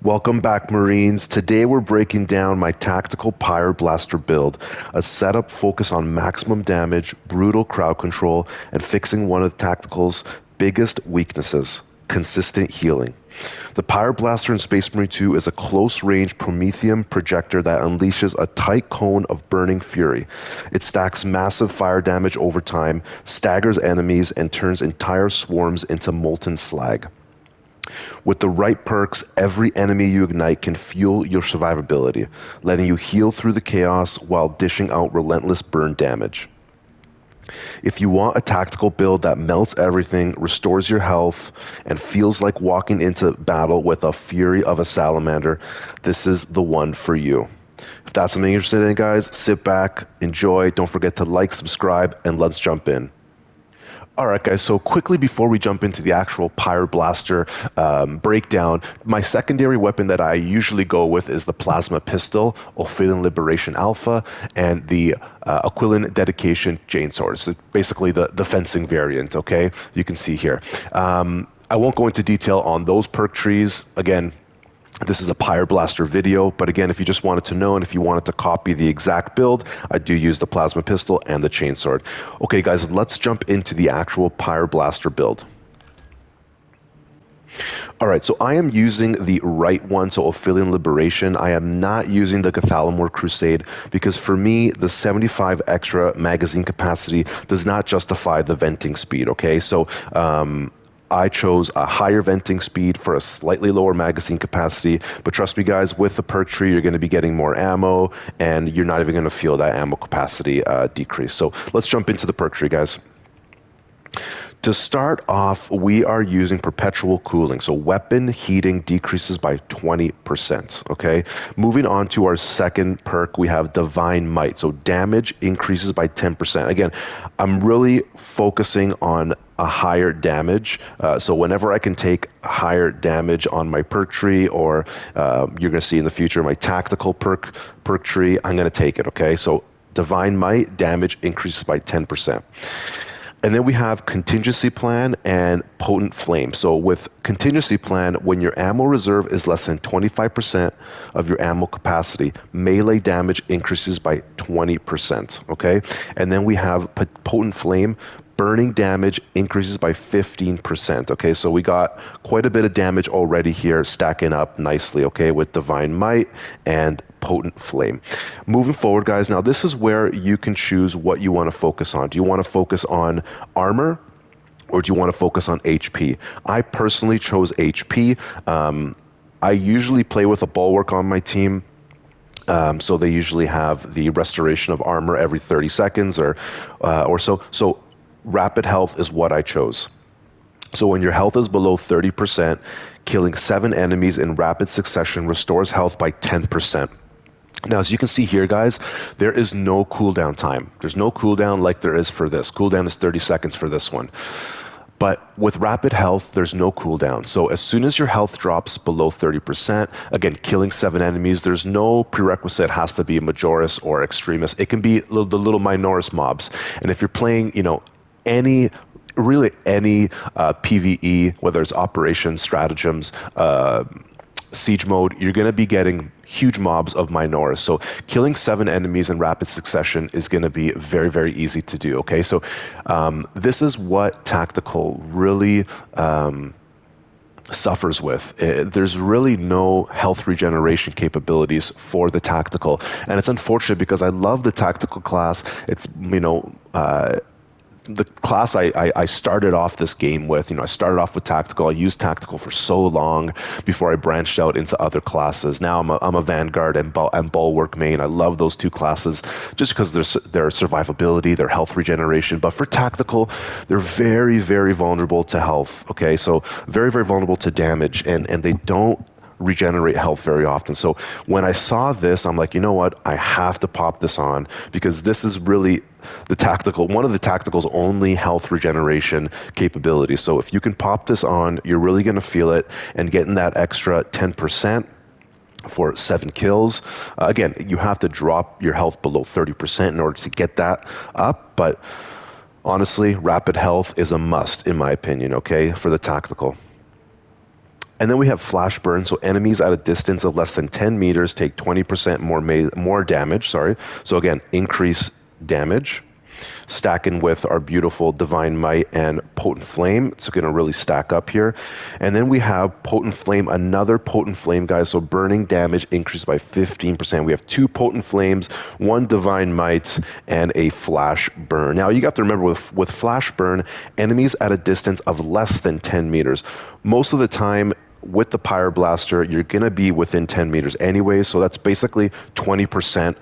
Welcome back, Marines. Today we're breaking down my Tactical Pyreblaster build, a setup focused on maximum damage, brutal crowd control, and fixing one of Tactical's biggest weaknesses, consistent healing. The Pyreblaster in Space Marine 2 is a close-range promethium projector that unleashes a tight cone of burning fury. It stacks massive fire damage over time, staggers enemies, and turns entire swarms into molten slag. With the right perks, every enemy you ignite can fuel your survivability, letting you heal through the chaos while dishing out relentless burn damage. If you want a tactical build that melts everything, restores your health, and feels like walking into battle with a fury of a salamander, this is the one for you. If that's something you're interested in, guys, sit back, enjoy, don't forget to like, subscribe, and let's jump in. Alright guys, so quickly before we jump into the actual Pyreblaster breakdown, my secondary weapon that I usually go with is the Plasma Pistol, Ophidian Liberation Alpha, and the Aquilian Dedication Chainsword. So basically the fencing variant, okay? You can see here. I won't go into detail on those perk trees. Again, this is a Pyreblaster video, but again, if you just wanted to know and if you wanted to copy the exact build, I do use the Plasma Pistol and the Chainsword. Okay guys, let's jump into the actual Pyreblaster build. Alright, so I am using the right one, so Ophidian Liberation. I am not using the Cathalamor Crusade because for me, the 75 extra magazine capacity does not justify the venting speed, okay? So, I chose a higher venting speed for a slightly lower magazine capacity, but trust me guys, with the perk tree, you're going to be getting more ammo, and you're not even going to feel that ammo capacity decrease. So let's jump into the perk tree, guys. To start off, we are using perpetual cooling, so weapon heating decreases by 20%, okay? Moving on to our second perk, we have Divine Might, so damage increases by 10%. Again, I'm really focusing on a higher damage, so whenever I can take higher damage on my perk tree, or you're going to see in the future my tactical perk tree, I'm going to take it, okay? So Divine Might, damage increases by 10%. And then we have Contingency Plan and Potent Flame. So with Contingency Plan, when your ammo reserve is less than 25% of your ammo capacity, melee damage increases by 20%, okay? And then we have Potent Flame, burning damage increases by 15%, okay? So we got quite a bit of damage already here stacking up nicely, okay, with Divine Might and Potent Flame. Moving forward, guys, now this is where you can choose what you want to focus on. Do you want to focus on armor, or do you want to focus on HP? I personally chose HP. I usually play with a bulwark on my team. So they usually have the restoration of armor every 30 seconds or so. So rapid health is what I chose. So when your health is below 30%, killing 7 enemies in rapid succession restores health by 10%. Now, as you can see here, guys, there is no cooldown time. There's no cooldown like there is for this. Cooldown is 30 seconds for this one. But with rapid health, there's no cooldown. So as soon as your health drops below 30%, again, killing 7 enemies, there's no prerequisite. It has to be Majoris or Extremis. It can be the little Minoris mobs. And if you're playing, you know, any PvE, whether it's operations, stratagems, siege mode, you're going to be getting huge mobs of Minoris. So killing 7 enemies in rapid succession is going to be very, very easy to do, okay? So this is what Tactical really suffers with. There's really no health regeneration capabilities for the Tactical. And it's unfortunate because I love the Tactical class. It's, you know, the class I started off this game with, you know, I started off with Tactical. I used Tactical for so long before I branched out into other classes. Now I'm a Vanguard and Bulwark main. I love those two classes just because their survivability, their health regeneration. But for Tactical, they're very, very vulnerable to health. Okay, so very, very vulnerable to damage, and they don't regenerate health very often. So when I saw this, I'm like, you know what? I have to pop this on because this is really the Tactical, one of the Tactical's only health regeneration capabilities. So if you can pop this on, you're really going to feel it, and getting that extra 10% for 7 kills. Again, you have to drop your health below 30% in order to get that up, but honestly, rapid health is a must in my opinion, okay, for the Tactical. And then we have flash burn, so enemies at a distance of less than 10 meters take 20% more damage, sorry. So again, increase damage. Stacking with our beautiful Divine Might and Potent Flame. It's going to really stack up here. And then we have Potent Flame, another Potent Flame, guys. So burning damage increased by 15%. We have 2 Potent Flames, 1 Divine Might, and a Flash Burn. Now, you got to remember with Flash Burn, enemies at a distance of less than 10 meters. Most of the time, with the Pyreblaster, you're going to be within 10 meters anyway, so that's basically 20%,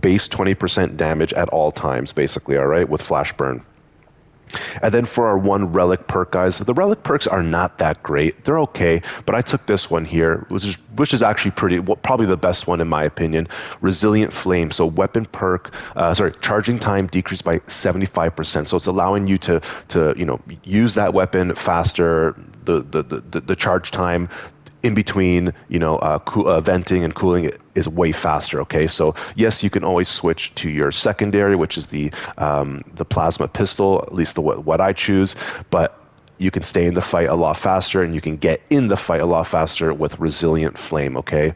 base 20% damage at all times, basically, all right, with Flash Burn. And then for our 1 relic perk, guys, the relic perks are not that great. They're okay, but I took this one here, which is actually probably the best one in my opinion. Resilient Flame. So weapon perk, charging time decreased by 75%. So it's allowing you to use that weapon faster. The charge time in between, venting and cooling is way faster. Okay, so yes, you can always switch to your secondary, which is the plasma pistol, at least what I choose, but you can stay in the fight a lot faster, and you can get in the fight a lot faster with Resilient Flame, okay?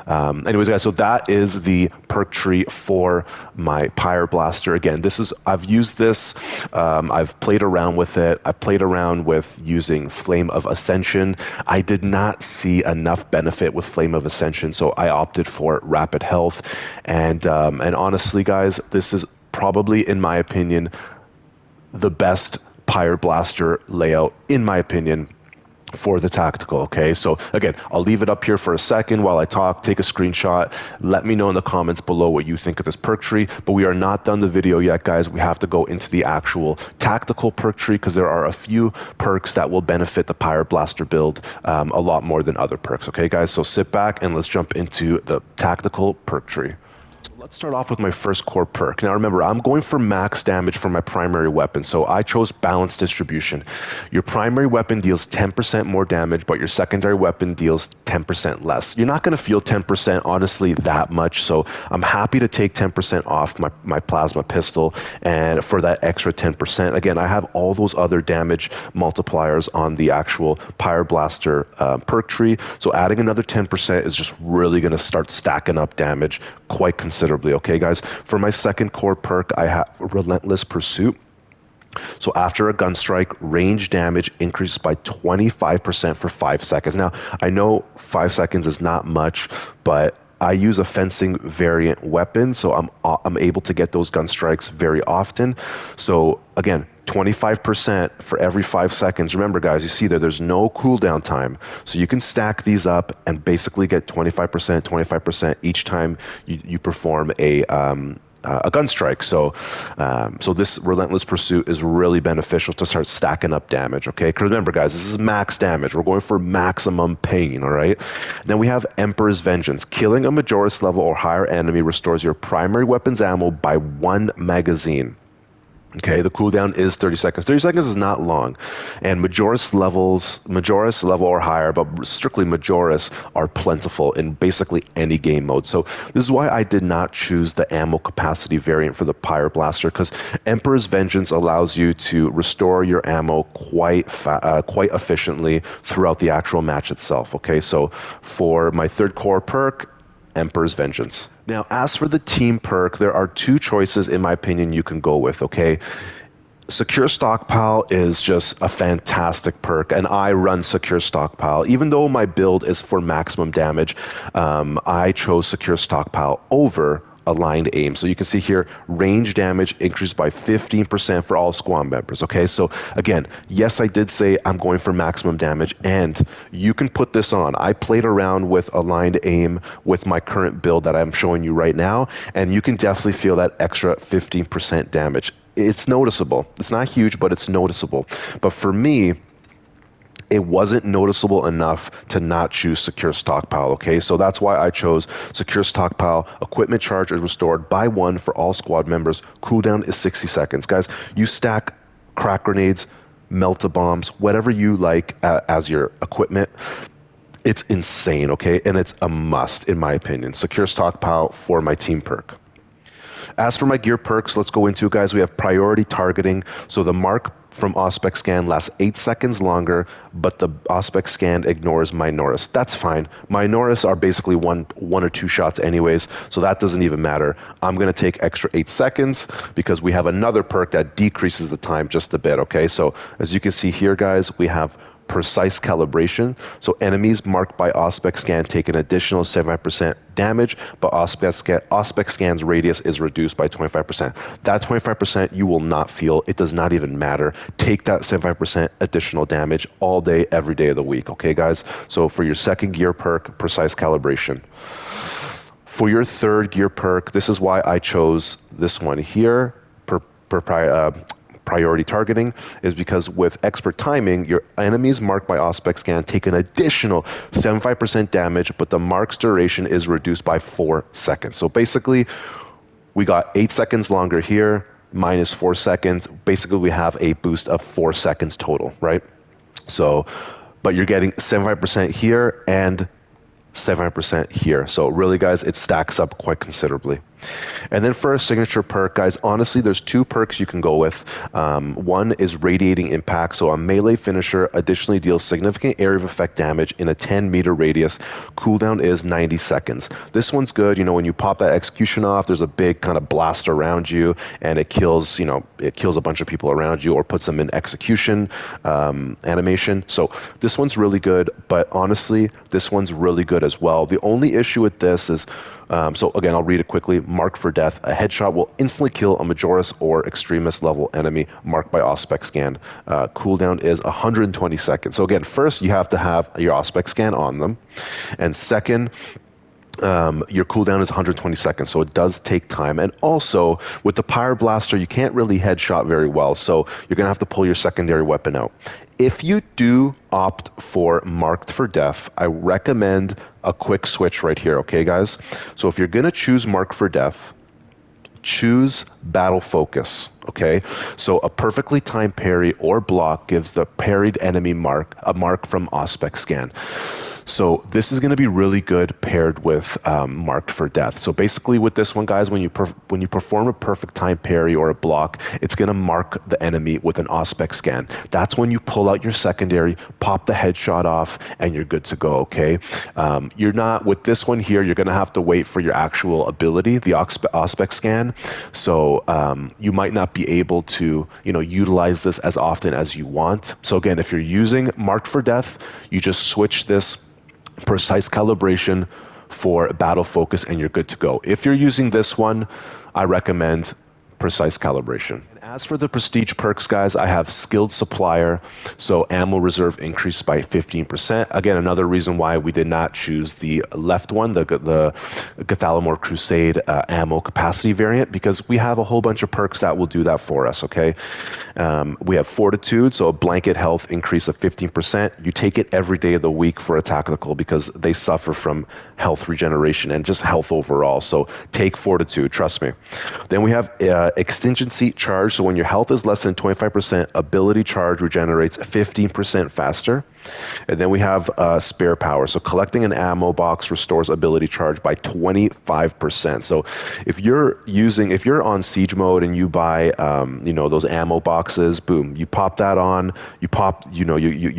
Anyways, guys, so that is the perk tree for my Pyreblaster. Again, I've used this, I've played around with it. I played around with using Flame of Ascension. I did not see enough benefit with Flame of Ascension, so I opted for Rapid Health. And honestly, guys, this is probably, in my opinion, the best Pyreblaster layout, in my opinion, for the tactical. Okay, so again, I'll leave it up here for a second while I talk. Take a screenshot. Let me know in the comments below what you think of this perk tree. But we are not done the video yet, guys. We have to go into the actual tactical perk tree, because there are a few perks that will benefit the Pyreblaster build a lot more than other perks. Okay, guys, so sit back and let's jump into the tactical perk tree. Let's start off with my first core perk. Now remember, I'm going for max damage for my primary weapon, so I chose Balanced Distribution. Your primary weapon deals 10% more damage, but your secondary weapon deals 10% less. You're not going to feel 10%, honestly, that much, so I'm happy to take 10% off my plasma pistol, and for that extra 10%, again, I have all those other damage multipliers on the actual Pyreblaster perk tree, so adding another 10% is just really going to start stacking up damage quite considerably. Okay, guys, for my second core perk, I have Relentless Pursuit. So after a gun strike, range damage increases by 25% for 5 seconds. Now, I know 5 seconds is not much, but I use a fencing variant weapon, so I'm able to get those gun strikes very often. So again, 25% for every 5 seconds. Remember, guys, you see there's no cooldown time, so you can stack these up and basically get 25% each time you perform a gun strike. So this Relentless Pursuit is really beneficial to start stacking up damage, okay? Because remember, guys, this is max damage. We're going for maximum pain, all right? Then we have Emperor's Vengeance. Killing a Majoris level or higher enemy restores your primary weapon's ammo by 1 magazine. Okay, the cooldown is 30 seconds. 30 seconds is not long. And Majoris level or higher, but strictly Majoris, are plentiful in basically any game mode. So this is why I did not choose the ammo capacity variant for the Pyreblaster, because Emperor's Vengeance allows you to restore your ammo quite efficiently throughout the actual match itself. Okay, so for my third core perk, Emperor's Vengeance. Now, as for the team perk, there are 2 choices, in my opinion, you can go with, okay? Secure Stockpile is just a fantastic perk, and I run Secure Stockpile. Even though my build is for maximum damage, I chose Secure Stockpile over Aligned Aim. So you can see here, range damage increased by 15% for all squad members. Okay, so again, yes, I did say I'm going for maximum damage, and you can put this on. I played around with Aligned Aim with my current build that I'm showing you right now, and you can definitely feel that extra 15% damage. It's noticeable. It's not huge, but it's noticeable. But for me, it wasn't noticeable enough to not choose Secure Stockpile, okay? So that's why I chose Secure Stockpile. Equipment charge is restored by 1 for all squad members. Cooldown is 60 seconds. Guys, you stack crack grenades, melt-a-bombs, whatever you like as your equipment. It's insane, okay? And it's a must, in my opinion. Secure Stockpile for my team perk. As for my gear perks, let's go into it, guys. We have priority targeting. So the mark from Auspex scan lasts 8 seconds longer, but the Auspex scan ignores Minoris. That's fine. Minoris are basically one or two shots anyways, so that doesn't even matter. I'm going to take extra 8 seconds because we have another perk that decreases the time just a bit, okay? So as you can see here, guys, we have precise calibration. So enemies marked by Auspex scan take an additional 75% damage, but Auspex scan's radius is reduced by 25%. That 25% you will not feel. It does not even matter. Take that 75% additional damage all day, every day of the week. Okay, guys? So for your second gear perk, precise calibration. For your third gear perk, this is why I chose this one here, priority targeting, is because with expert timing, your enemies marked by Auspex scan take an additional 75% damage, but the mark's duration is reduced by 4 seconds. So basically, we got 8 seconds longer here, minus 4 seconds. Basically, we have a boost of 4 seconds total, right? So, but you're getting 75% here and 75% here. So really, guys, it stacks up quite considerably. And then for a signature perk, guys, honestly, there's 2 perks you can go with. One is Radiating Impact. So a melee finisher additionally deals significant area of effect damage in a 10-meter radius. Cooldown is 90 seconds. This one's good. You know, when you pop that execution off, there's a big kind of blast around you, and it kills, you know, it kills a bunch of people around you or puts them in execution animation. So this one's really good, but honestly, this one's really good as well. The only issue with this is, so again, I'll read it quickly. Marked for death. A headshot will instantly kill a Majoris or Extremis level enemy marked by Auspex scan. Cooldown is 120 seconds. So again, first you have to have your Auspex scan on them. And second, your cooldown is 120 seconds, so it does take time. And also, with the Pyreblaster, you can't really headshot very well, so you're going to have to pull your secondary weapon out. If you do opt for Marked for Death, I recommend a quick switch right here, okay, guys? So if you're going to choose Marked for Death, choose Battle Focus, okay? So a perfectly timed parry or block gives the parried enemy a mark from Auspex scan. So this is going to be really good paired with Marked for Death. So basically with this one, guys, when you perform a perfect time parry or a block, it's going to mark the enemy with an Auspex scan. That's when you pull out your secondary, pop the headshot off, and you're good to go, okay? You're not, with this one here, you're going to have to wait for your actual ability, the Auspex scan. So you might not be able to, you know, utilize this as often as you want. So again, if you're using Marked for Death, you just switch this precise calibration for battle focus and you're good to go. If you're using this one, I recommend precise calibration. As for the prestige perks, guys, I have Skilled Supplier, so ammo reserve increased by 15%. Again, another reason why we did not choose the left one, the Cathalamor Crusade ammo capacity variant, because we have a whole bunch of perks that will do that for us, okay? We have Fortitude, so a blanket health increase of 15%. You take it every day of the week for a tactical because they suffer from health regeneration and just health overall, so take Fortitude, trust me. Then we have Extingency Charge, so when your health is less than 25%, ability charge regenerates 15% faster. And then we have Spare Power. So collecting an ammo box restores ability charge by 25%. So if you're on siege mode and you buy, you know, those ammo boxes, boom, you pop that on, you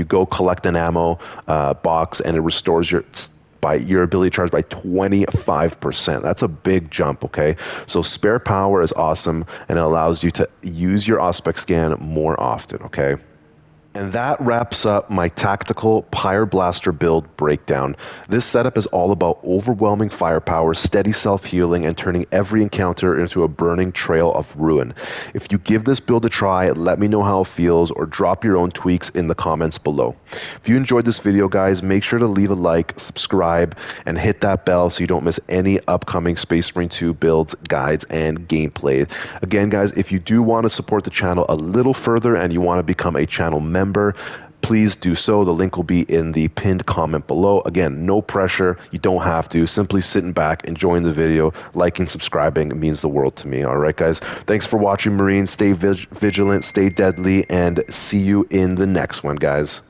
go collect an ammo box and it restores your ability charge by 25%. That's a big jump, okay? So Spare Power is awesome, and it allows you to use your Auspex scan more often, okay? And that wraps up my Tactical Pyreblaster build breakdown. This setup is all about overwhelming firepower, steady self-healing, and turning every encounter into a burning trail of ruin. If you give this build a try, let me know how it feels, or drop your own tweaks in the comments below. If you enjoyed this video, guys, make sure to leave a like, subscribe, and hit that bell so you don't miss any upcoming Space Marine 2 builds, guides, and gameplay. Again, guys, if you do want to support the channel a little further and you want to become a channel member, please do so. The link will be in the pinned comment below. Again, no pressure. You don't have to. Simply sitting back, enjoying the video, liking, subscribing. It means the world to me. All right, guys. Thanks for watching, Marines. Stay vigilant, stay deadly, and see you in the next one, guys.